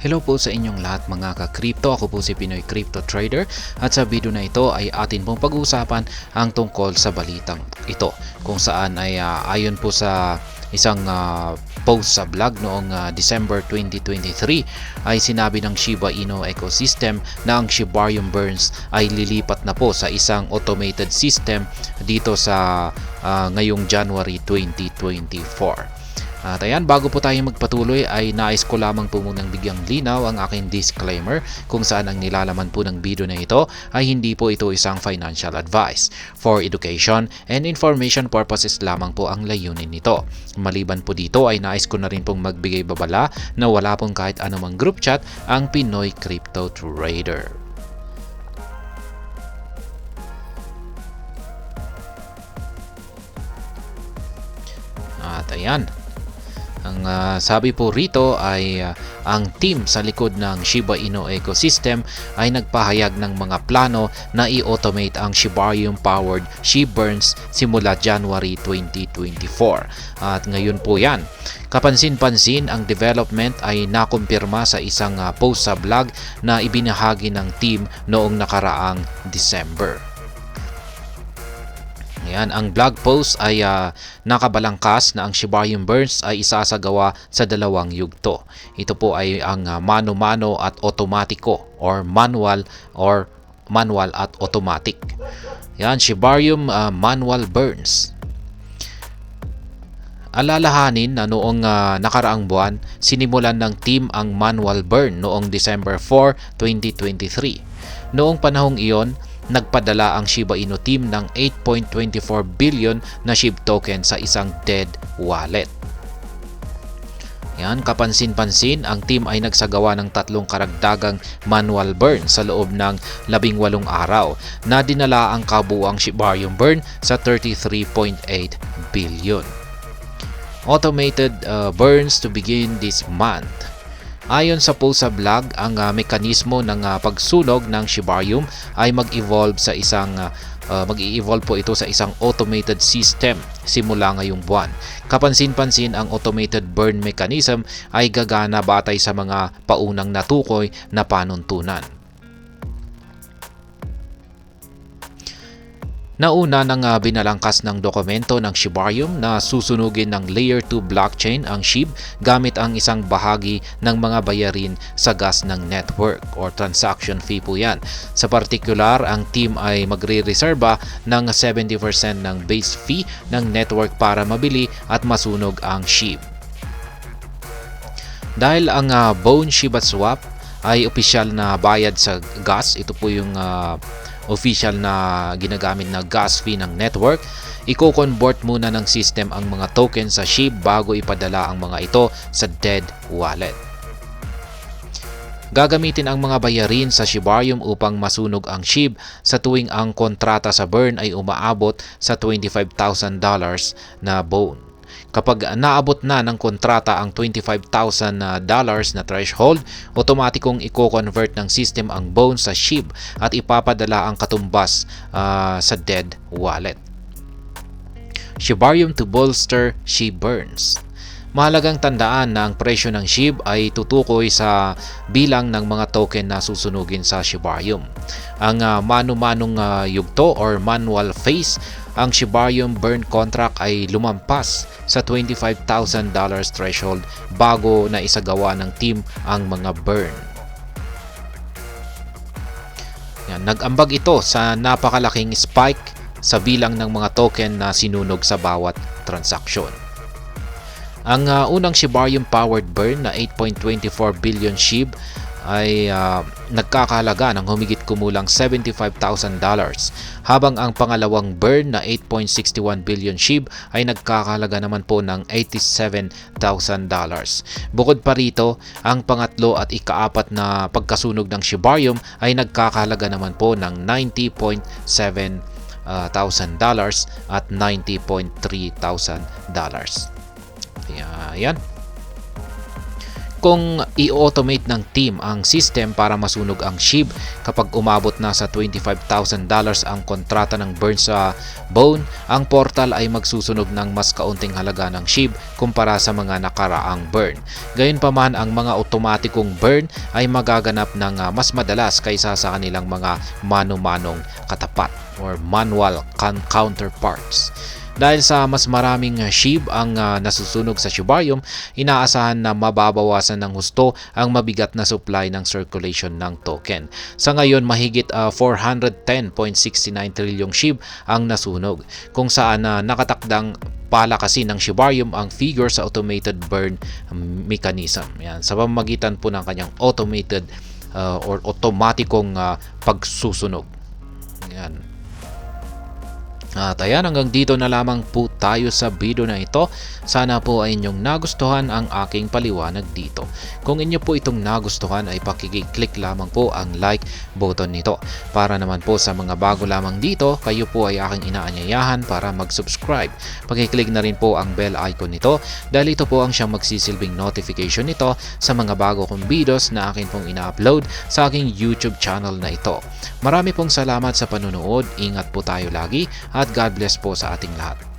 Hello po sa inyong lahat mga ka-crypto. Ako po si Pinoy Crypto Trader at sa video na ito ay atin pong pag-uusapan ang tungkol sa balitang ito kung saan ay ayon po sa isang post sa blog noong December 2023 ay sinabi ng Shiba Inu ecosystem na ang Shibarium Burns ay lilipat na po sa isang automated system dito sa ngayong January 2024. At ayan, bago po tayo magpatuloy ay nais ko lamang po munang bigyang linaw ang aking disclaimer kung saan ang nilalaman po ng video na ito ay hindi po ito isang financial advice. For education and information purposes lamang po ang layunin nito. Maliban po dito ay nais ko na rin pong magbigay babala na wala pong kahit anumang group chat ang Pinoy Crypto Trader. At ayan, ang sabi po rito ay ang team sa likod ng Shiba Inu ecosystem ay nagpahayag ng mga plano na i-automate ang Shibarium powered ShibBurns simula January 2024. At ngayon po yan, kapansin-pansin ang development ay nakumpirma sa isang post sa blog na ibinahagi ng team noong nakaraang December. Ayan, ang blog post ay nakabalangkas na ang Shibarium Burns ay isasagawa sa dalawang yugto. Ito po ay ang mano-mano at otomatiko or manual at automatic. Ayan, Shibarium manual burns. Alalahanin na noong nakaraang buwan, sinimulan ng team ang manual burn noong December 4, 2023. Noong panahong iyon, nagpadala ang Shiba Inu team ng 8.24 billion na SHIB token sa isang dead wallet. Yan, kapansin-pansin, ang team ay nagsagawa ng 3 karagdagang manual burn sa loob ng 18 araw na dinala ang kabuuang Shibarium burn sa 33.8 billion. Automated burns to begin this month. Ayon sa post sa blog, ang mekanismo ng pagsunog ng Shibarium ay mag-evolve po ito sa isang automated system simula ngayong buwan. Kapansin-pansin, ang automated burn mechanism ay gagana batay sa mga paunang natukoy na panuntunan. Nauna nang binalangkas ng dokumento ng Shibarium na susunugin ng Layer 2 blockchain ang SHIB gamit ang isang bahagi ng mga bayarin sa gas ng network or transaction fee po yan. Sa partikular, ang team ay magre-reserba ng 70% ng base fee ng network para mabili at masunog ang SHIB. Dahil ang Bone Shiba Swap ay opisyal na bayad sa gas, ito po yung official na ginagamit na gas fee ng network, i-convert muna ng system ang mga token sa SHIB bago ipadala ang mga ito sa dead wallet. Gagamitin ang mga bayarin sa Shibarium upang masunog ang SHIB sa tuwing ang kontrata sa burn ay umaabot sa $25,000 na bone. Kapag naabot na ng kontrata ang $25,000 na threshold, otomatikong i-convert ng system ang bone sa SHIB at ipapadala ang katumbas sa dead wallet. Shibarium to bolster SHIB burns. Mahalagang tandaan na ang presyo ng SHIB ay tutukoy sa bilang ng mga token na susunugin sa Shibarium. Ang mano-manong yugto or manual phase, ang Shibarium burn contract ay lumampas sa $25,000 threshold bago na isagawa ng team ang mga burn. Yan, nag-ambag ito sa napakalaking spike sa bilang ng mga token na sinunog sa bawat transaksyon. Ang unang Shibarium powered burn na 8.24 billion SHIB ay nagkakahalaga ng humigit kumulang $75,000, habang ang pangalawang burn na 8.61 billion SHIB ay nagkakahalaga naman po ng $87,000. Bukod pa rito, ang pangatlo at ikaapat na pagkasunog ng Shibarium ay nagkakahalaga naman po ng $90,700 at $90,300. Yan. kung i-automate ng team ang system para masunog ang SHIB kapag umabot na sa $25,000 ang kontrata ng burn sa Bone, ang portal ay magsusunog ng mas kaunting halaga ng SHIB kumpara sa mga nakaraang burn. Gayunpaman, ang mga otomatikong burn ay magaganap ng mas madalas kaysa sa kanilang mga mano-manong katapat or manual counterparts. Dahil sa mas maraming SHIB ang nasusunog sa Shibarium, inaasahan na mababawasan ng husto ang mabigat na supply ng circulation ng token. Sa ngayon, mahigit 410.69 trilyong SHIB ang nasunog, kung saan nakatakdang palakasin ng Shibarium ang figure sa automated burn mechanism. Yan, sa pamamagitan po ng kanyang automated or otomatikong pagsusunog. Yan. At ayan, hanggang dito na lamang po tayo sa video na ito. Sana po ay inyong nagustuhan ang aking paliwanag dito. Kung inyo po itong nagustuhan ay pakiclick lamang po ang like button nito. Para naman po sa mga bago lamang dito, kayo po ay aking inaanyayahan para mag-subscribe. Pakiclick na rin po ang bell icon nito dahil ito po ang siyang magsisilbing notification nito sa mga bago kong videos na akin pong ina-upload sa aking YouTube channel na ito. Marami pong salamat sa panunood. Ingat po tayo lagi at God bless po sa ating lahat.